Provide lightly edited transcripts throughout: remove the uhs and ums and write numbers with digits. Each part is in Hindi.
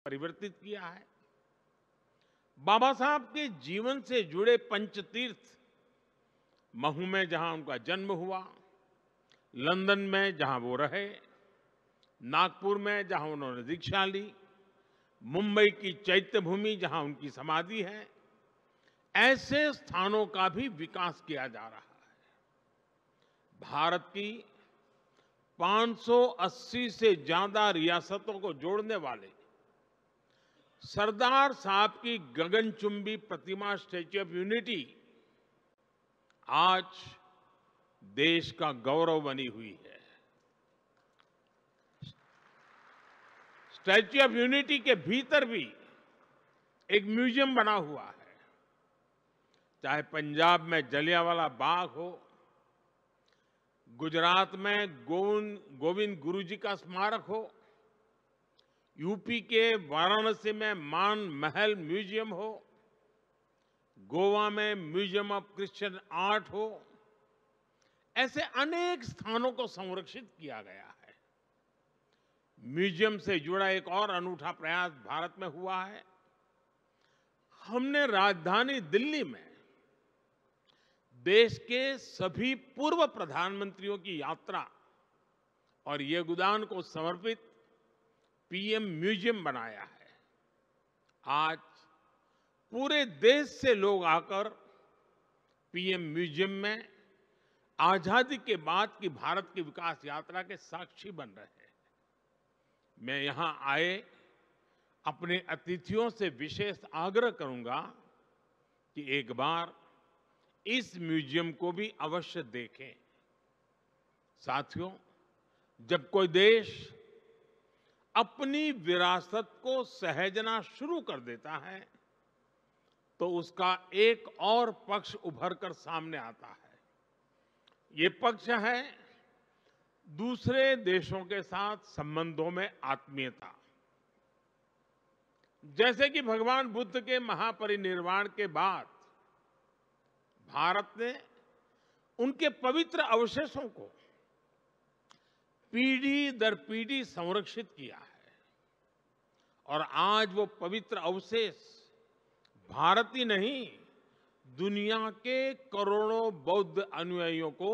परिवर्तित किया है। बाबा साहब के जीवन से जुड़े पंचतीर्थ, महू में जहां उनका जन्म हुआ, लंदन में जहां वो रहे, नागपुर में जहां उन्होंने दीक्षा ली, मुंबई की चैत्य भूमि जहां उनकी समाधि है, ऐसे स्थानों का भी विकास किया जा रहा है। भारत की 580 से ज्यादा रियासतों को जोड़ने वाले सरदार साहब की गगनचुंबी प्रतिमा स्टैच्यू ऑफ यूनिटी आज देश का गौरव बनी हुई है। स्टैच्यू ऑफ यूनिटी के भीतर भी एक म्यूजियम बना हुआ है। चाहे पंजाब में जलियांवाला बाग हो, गुजरात में गोविंद गुरु जी का स्मारक हो, यूपी के वाराणसी में मान महल म्यूजियम हो, गोवा में म्यूजियम ऑफ क्रिश्चियन आर्ट हो, ऐसे अनेक स्थानों को संरक्षित किया गया है। म्यूजियम से जुड़ा एक और अनूठा प्रयास भारत में हुआ है। हमने राजधानी दिल्ली में देश के सभी पूर्व प्रधानमंत्रियों की यात्रा और योगदान को समर्पित पीएम म्यूजियम बनाया है। आज पूरे देश से लोग आकर पीएम म्यूजियम में आजादी के बाद की भारत की विकास यात्रा के साक्षी बन रहे हैं। मैं यहां आए अपने अतिथियों से विशेष आग्रह करूंगा कि एक बार इस म्यूजियम को भी अवश्य देखें। साथियों, जब कोई देश अपनी विरासत को सहेजना शुरू कर देता है तो उसका एक और पक्ष उभर कर सामने आता है। ये पक्ष है दूसरे देशों के साथ संबंधों में आत्मीयता। जैसे कि भगवान बुद्ध के महापरिनिर्वाण के बाद भारत ने उनके पवित्र अवशेषों को पीढ़ी दर पीढ़ी संरक्षित किया है और आज वो पवित्र अवशेष भारत ही नहीं, दुनिया के करोड़ों बौद्ध अनुयायियों को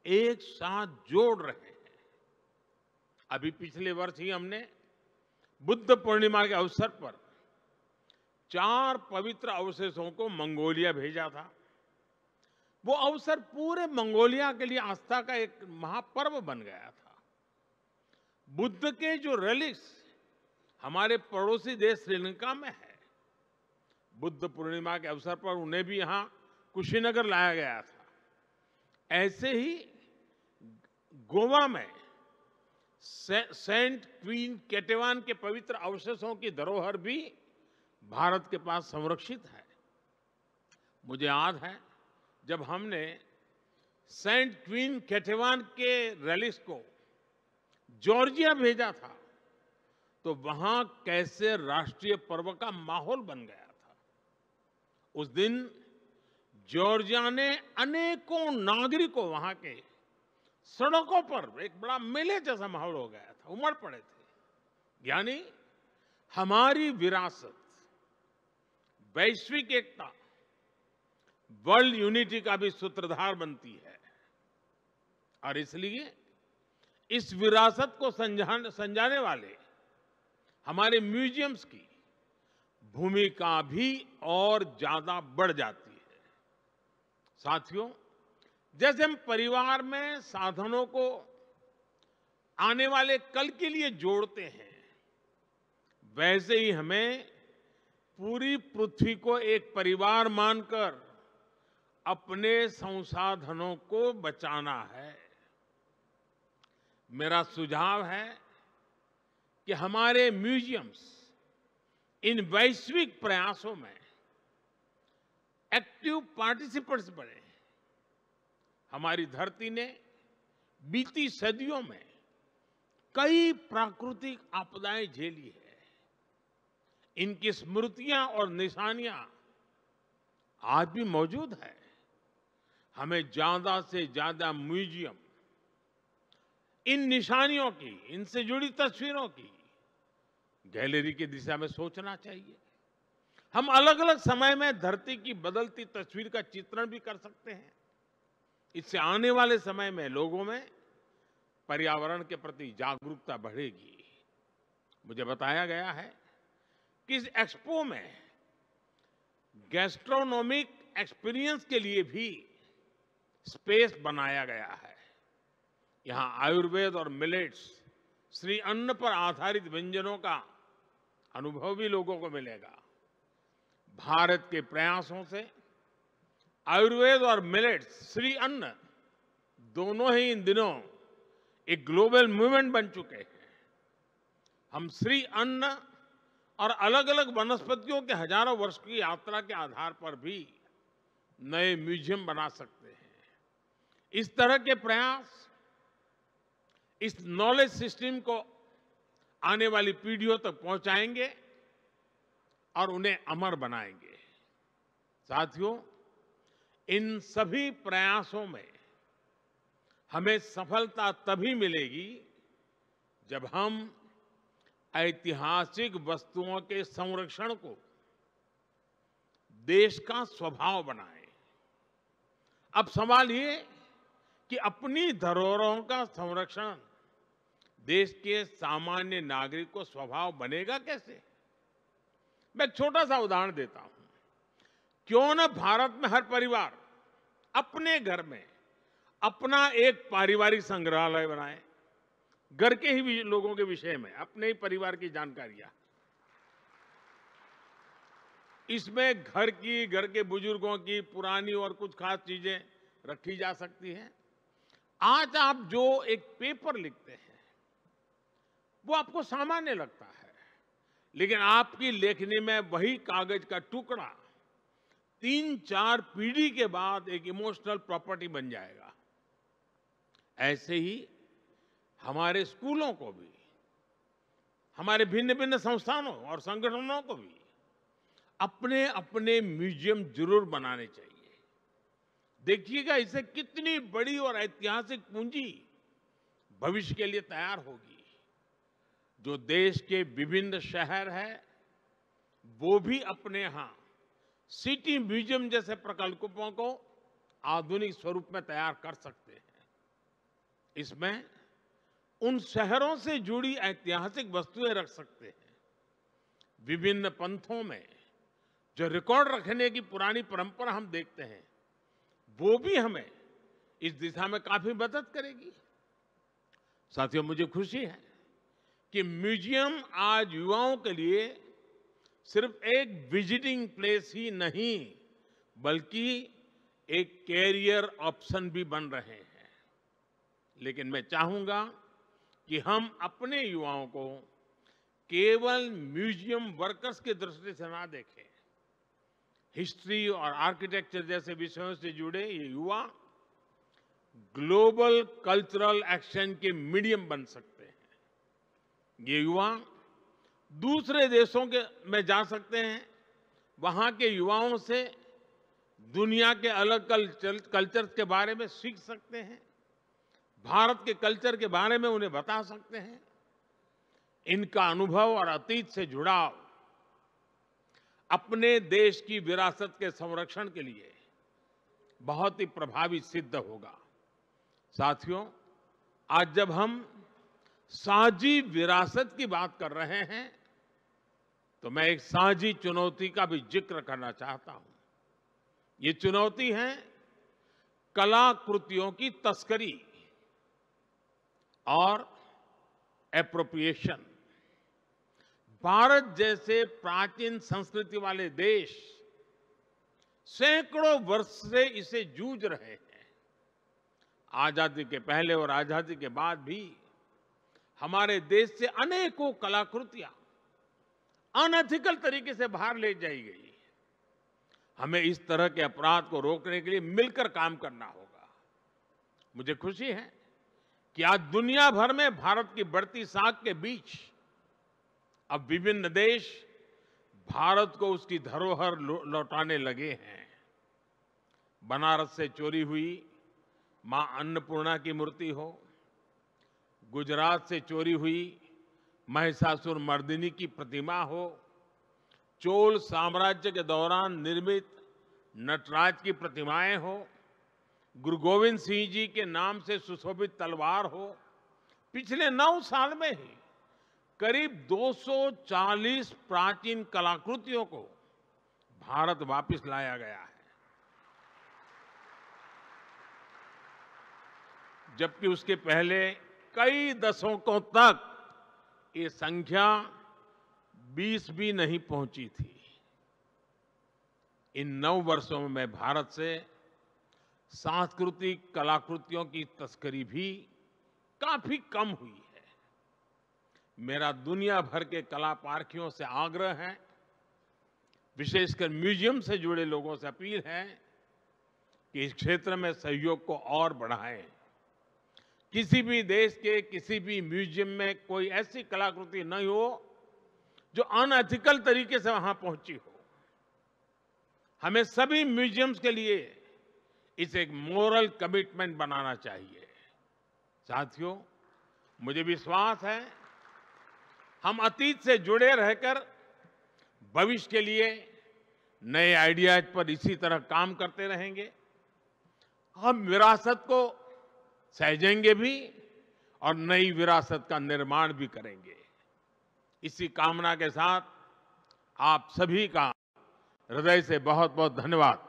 एक साथ जोड़ रहे हैं। अभी पिछले वर्ष ही हमने बुद्ध पूर्णिमा के अवसर पर 4 पवित्र अवशेषों को मंगोलिया भेजा था। वो अवसर पूरे मंगोलिया के लिए आस्था का एक महापर्व बन गया था। बुद्ध के जो रेलिक्स हमारे पड़ोसी देश श्रीलंका में है, बुद्ध पूर्णिमा के अवसर पर उन्हें भी यहां कुशीनगर लाया गया था। ऐसे ही गोवा में सेंट क्वीन केटेवान के पवित्र अवशेषों की धरोहर भी भारत के पास संरक्षित है। मुझे याद है जब हमने सेंट क्वीन केटेवान के रेलिक्स को जॉर्जिया भेजा था तो वहां कैसे राष्ट्रीय पर्व का माहौल बन गया था। उस दिन जॉर्जिया ने अनेकों नागरिकों वहां के सड़कों पर एक बड़ा मेले जैसा माहौल हो गया था, उमड़ पड़े थे। यानी हमारी विरासत वैश्विक एकता, वर्ल्ड यूनिटी का भी सूत्रधार बनती है और इसलिए इस विरासत को संजाने वाले हमारे म्यूजियम्स की भूमिका भी और ज्यादा बढ़ जाती है। साथियों, जैसे हम परिवार में साधनों को आने वाले कल के लिए जोड़ते हैं, वैसे ही हमें पूरी पृथ्वी को एक परिवार मानकर अपने संसाधनों को बचाना है। मेरा सुझाव है कि हमारे म्यूजियम्स इन वैश्विक प्रयासों में एक्टिव पार्टिसिपेंट्स बने। हमारी धरती ने बीती सदियों में कई प्राकृतिक आपदाएं झेली है। इनकी स्मृतियां और निशानियां आज भी मौजूद है। हमें ज्यादा से ज्यादा म्यूजियम इन निशानियों की, इनसे जुड़ी तस्वीरों की गैलेरी की दिशा में सोचना चाहिए। हम अलग अलग समय में धरती की बदलती तस्वीर का चित्रण भी कर सकते हैं। इससे आने वाले समय में लोगों में पर्यावरण के प्रति जागरूकता बढ़ेगी। मुझे बताया गया है कि इस एक्सपो में गैस्ट्रोनॉमिक एक्सपीरियंस के लिए भी स्पेस बनाया गया है। यहां आयुर्वेद और मिलेट्स, श्री अन्न पर आधारित व्यंजनों का अनुभव भी लोगों को मिलेगा। भारत के प्रयासों से आयुर्वेद और मिलेट्स, श्री अन्न, दोनों ही इन दिनों एक ग्लोबल मूवमेंट बन चुके हैं। हम श्री अन्न और अलग अलग वनस्पतियों के हजारों वर्ष की यात्रा के आधार पर भी नए म्यूजियम बना सकते हैं। इस तरह के प्रयास इस नॉलेज सिस्टम को आने वाली पीढ़ियों तक पहुंचाएंगे और उन्हें अमर बनाएंगे। साथियों, इन सभी प्रयासों में हमें सफलता तभी मिलेगी जब हम ऐतिहासिक वस्तुओं के संरक्षण को देश का स्वभाव बनाएं। अब सवाल ये कि अपनी धरोहरों का संरक्षण देश के सामान्य नागरिक को स्वभाव बनेगा कैसे? मैं एक छोटा सा उदाहरण देता हूं। क्यों न भारत में हर परिवार अपने घर में अपना एक पारिवारिक संग्रहालय बनाए, घर के ही लोगों के विषय में, अपने ही परिवार की जानकारियां। इसमें घर के बुजुर्गों की पुरानी और कुछ खास चीजें रखी जा सकती हैं। आज आप जो एक पेपर लिखते हैं वो आपको सामान्य लगता है, लेकिन आपकी लेखनी में वही कागज का टुकड़ा 3-4 पीढ़ी के बाद एक इमोशनल प्रॉपर्टी बन जाएगा। ऐसे ही हमारे स्कूलों को भी, हमारे भिन्न भिन्न संस्थानों और संगठनों को भी अपने अपने म्यूजियम जरूर बनाने चाहिए। देखिएगा, इससे कितनी बड़ी और ऐतिहासिक पूंजी भविष्य के लिए तैयार होगी। जो देश के विभिन्न शहर हैं, वो भी अपने यहां सिटी म्यूजियम जैसे प्रकल्पों को आधुनिक स्वरूप में तैयार कर सकते हैं। इसमें उन शहरों से जुड़ी ऐतिहासिक वस्तुएं रख सकते हैं। विभिन्न पंथों में जो रिकॉर्ड रखने की पुरानी परंपरा हम देखते हैं, वो भी हमें इस दिशा में काफी मदद करेगी। साथियों, मुझे खुशी है कि म्यूजियम आज युवाओं के लिए सिर्फ एक विजिटिंग प्लेस ही नहीं, बल्कि एक कैरियर ऑप्शन भी बन रहे हैं। लेकिन मैं चाहूंगा कि हम अपने युवाओं को केवल म्यूजियम वर्कर्स की दृष्टि से ना देखें। हिस्ट्री और आर्किटेक्चर जैसे विषयों से जुड़े ये युवा ग्लोबल कल्चरल एक्शन के मीडियम बन सकते हैं। ये युवा दूसरे देशों में जा सकते हैं, वहां के युवाओं से दुनिया के अलग कल्चर्स के बारे में सीख सकते हैं, भारत के कल्चर के बारे में उन्हें बता सकते हैं। इनका अनुभव और अतीत से जुड़ाव अपने देश की विरासत के संरक्षण के लिए बहुत ही प्रभावी सिद्ध होगा। साथियों, आज जब हम साझी विरासत की बात कर रहे हैं, तो मैं एक साझी चुनौती का भी जिक्र करना चाहता हूं। ये चुनौती है कलाकृतियों की तस्करी और एप्रोप्रिएशन। भारत जैसे प्राचीन संस्कृति वाले देश सैकड़ों वर्ष से इसे जूझ रहे हैं। आजादी के पहले और आजादी के बाद भी हमारे देश से अनेकों कलाकृतियां अनएथिकल तरीके से बाहर ले जाई गई। हमें इस तरह के अपराध को रोकने के लिए मिलकर काम करना होगा। मुझे खुशी है कि आज दुनिया भर में भारत की बढ़ती साख के बीच अब विभिन्न देश भारत को उसकी धरोहर लौटाने लगे हैं। बनारस से चोरी हुई मां अन्नपूर्णा की मूर्ति हो, गुजरात से चोरी हुई महिषासुर मर्दिनी की प्रतिमा हो, चोल साम्राज्य के दौरान निर्मित नटराज की प्रतिमाएं हो, गुरु गोविंद सिंह जी के नाम से सुशोभित तलवार हो, पिछले 9 साल में ही करीब 240 प्राचीन कलाकृतियों को भारत वापस लाया गया है, जबकि उसके पहले कई दशकों तक ये संख्या 20 भी नहीं पहुंची थी। इन 9 वर्षों में भारत से सांस्कृतिक कलाकृतियों की तस्करी भी काफी कम हुई है। मेरा दुनिया भर के कला पारखियों से आग्रह है, विशेषकर म्यूजियम से जुड़े लोगों से अपील है कि इस क्षेत्र में सहयोग को और बढ़ाएं। किसी भी देश के किसी भी म्यूजियम में कोई ऐसी कलाकृति नहीं हो जो अनएथिकल तरीके से वहां पहुंची हो। हमें सभी म्यूजियम्स के लिए इसे एक मोरल कमिटमेंट बनाना चाहिए। साथियों, मुझे विश्वास है हम अतीत से जुड़े रहकर भविष्य के लिए नए आइडियाज पर इसी तरह काम करते रहेंगे। हम विरासत को सहेजेंगे भी और नई विरासत का निर्माण भी करेंगे। इसी कामना के साथ आप सभी का हृदय से बहुत बहुत धन्यवाद।